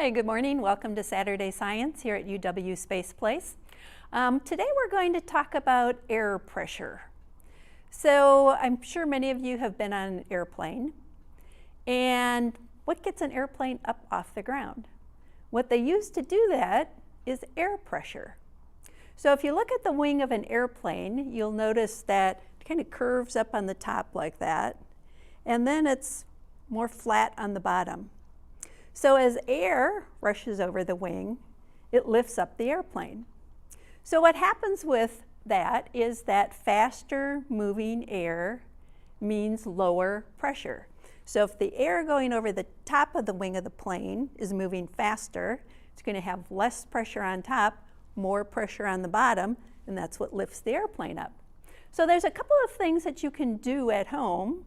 Hi, good morning. Welcome to Saturday Science here at UW Space Place. Today we're going to talk about air pressure. So I'm sure many of you have been on an airplane. And what gets an airplane up off the ground? What they use to do that is air pressure. So if you look at the wing of an airplane, you'll notice that it kind of curves up on the top like that. And then it's more flat on the bottom. So as air rushes over the wing, it lifts up the airplane. So what happens with that is that faster moving air means lower pressure. So if the air going over the top of the wing of the plane is moving faster, it's going to have less pressure on top, more pressure on the bottom, and that's what lifts the airplane up. So there's a couple of things that you can do at home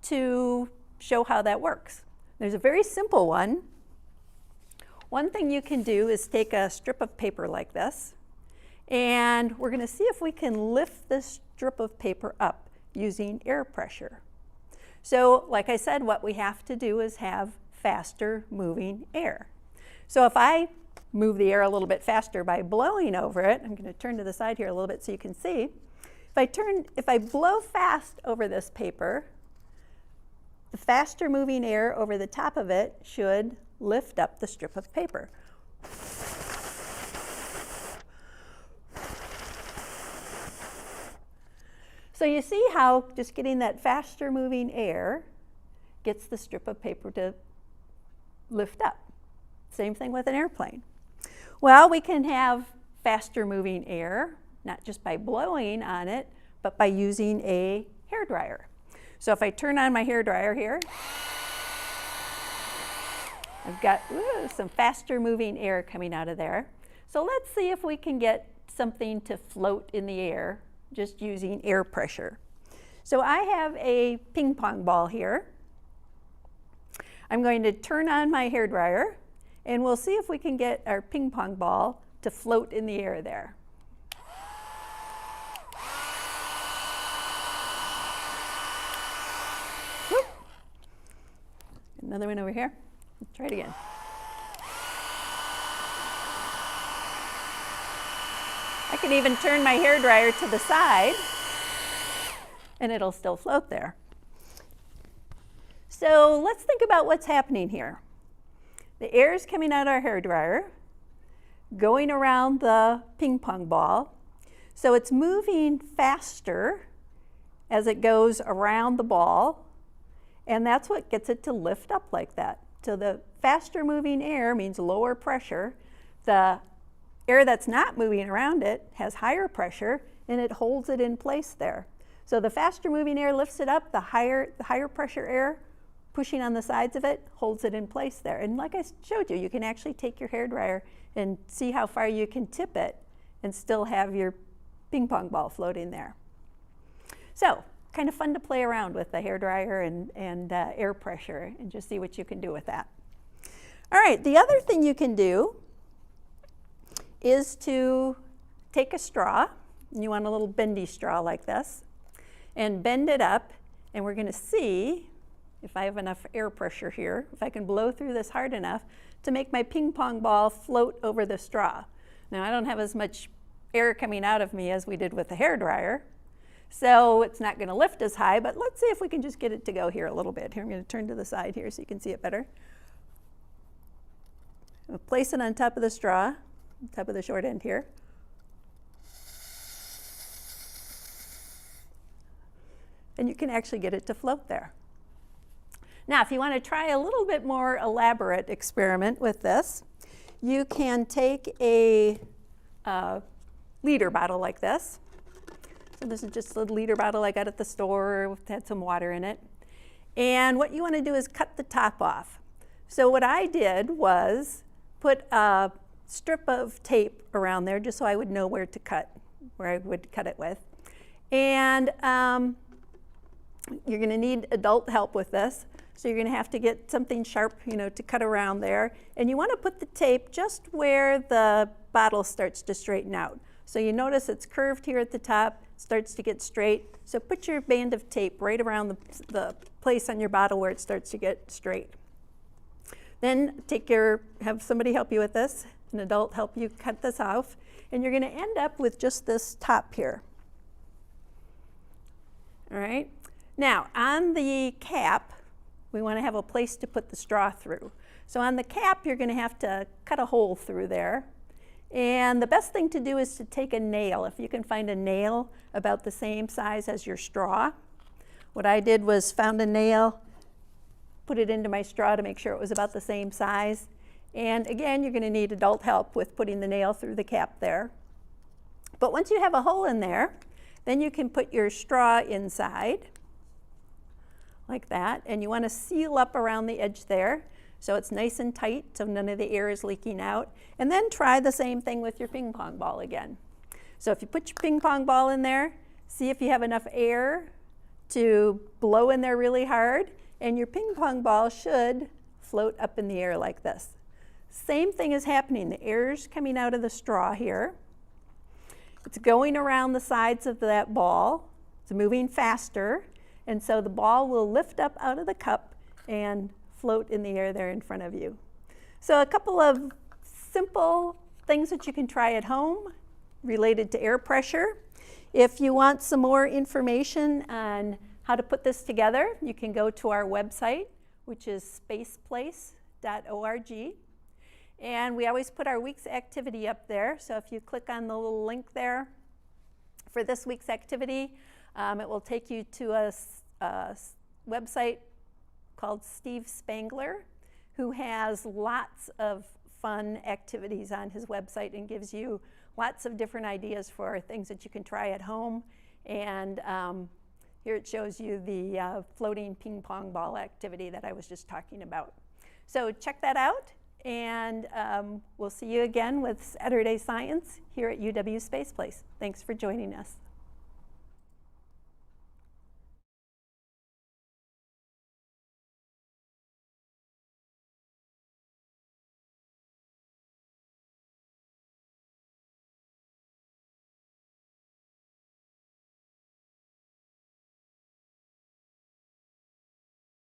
to show how that works. There's a very simple one. One thing you can do is take a strip of paper like this, and we're going to see if we can lift this strip of paper up using air pressure. So like I said, what we have to do is have faster moving air. So if I move the air a little bit faster by blowing over it, I'm going to turn to the side here a little bit so you can see. If I blow fast over this paper, the faster moving air over the top of it should lift up the strip of paper. So you see how just getting that faster moving air gets the strip of paper to lift up. Same thing with an airplane. Well, we can have faster moving air, not just by blowing on it, but by using a hairdryer. So if I turn on my hairdryer here, I've got some faster moving air coming out of there. So let's see if we can get something to float in the air just using air pressure. So I have a ping pong ball here. I'm going to turn on my hairdryer and we'll see if we can get our ping pong ball to float in the air there. Whoop. Another one over here. Let's try it again. I can even turn my hairdryer to the side and it'll still float there. So let's think about what's happening here. The air is coming out our hairdryer, going around the ping pong ball. So it's moving faster as it goes around the ball, and that's what gets it to lift up like that. So the faster moving air means lower pressure. The air that's not moving around it has higher pressure and it holds it in place there. So the faster moving air lifts it up, the higher pressure air pushing on the sides of it holds it in place there. And like I showed you, you can actually take your hairdryer and see how far you can tip it and still have your ping pong ball floating there. So kind of fun to play around with the hairdryer and air pressure and just see what you can do with that. All right, the other thing you can do is to take a straw, and you want a little bendy straw like this, and bend it up, and we're going to see if I have enough air pressure here, if I can blow through this hard enough to make my ping pong ball float over the straw. Now I don't have as much air coming out of me as we did with the hairdryer, so it's not going to lift as high, but let's see if we can just get it to go here a little bit. Here, I'm going to turn to the side here so you can see it better. I'll place it on top of the straw, top of the short end here. And you can actually get it to float there. Now, if you want to try a little bit more elaborate experiment with this, you can take a liter bottle like this. So this is just a liter bottle I got at the store, it had some water in it. And what you want to do is cut the top off. So what I did was put a strip of tape around there just so I would know where I would cut it with. And you're going to need adult help with this. So you're going to have to get something sharp, to cut around there. And you want to put the tape just where the bottle starts to straighten out. So you notice it's curved here at the top, starts to get straight. So put your band of tape right around the place on your bottle where it starts to get straight. Then have somebody help you with this, an adult help you cut this off, and you're going to end up with just this top here. All right. Now, on the cap, we want to have a place to put the straw through. So on the cap, you're going to have to cut a hole through there. And the best thing to do is to take a nail, if you can find a nail about the same size as your straw. What I did was found a nail, put it into my straw to make sure it was about the same size. And again, you're going to need adult help with putting the nail through the cap there. But once you have a hole in there, then you can put your straw inside, like that. And you want to seal up around the edge there, so it's nice and tight, so none of the air is leaking out. And then try the same thing with your ping pong ball again. So if you put your ping pong ball in there, see if you have enough air to blow in there really hard, and your ping pong ball should float up in the air like this. Same thing is happening. The air's coming out of the straw here. It's going around the sides of that ball. It's moving faster, and so the ball will lift up out of the cup and float in the air there in front of you. So a couple of simple things that you can try at home related to air pressure. If you want some more information on how to put this together, you can go to our website, which is spaceplace.org. And we always put our week's activity up there. So if you click on the little link there for this week's activity, it will take you to a website called Steve Spangler, who has lots of fun activities on his website and gives you lots of different ideas for things that you can try at home. And here it shows you the floating ping pong ball activity that I was just talking about. So check that out, and we'll see you again with Saturday Science here at UW Space Place. Thanks for joining us.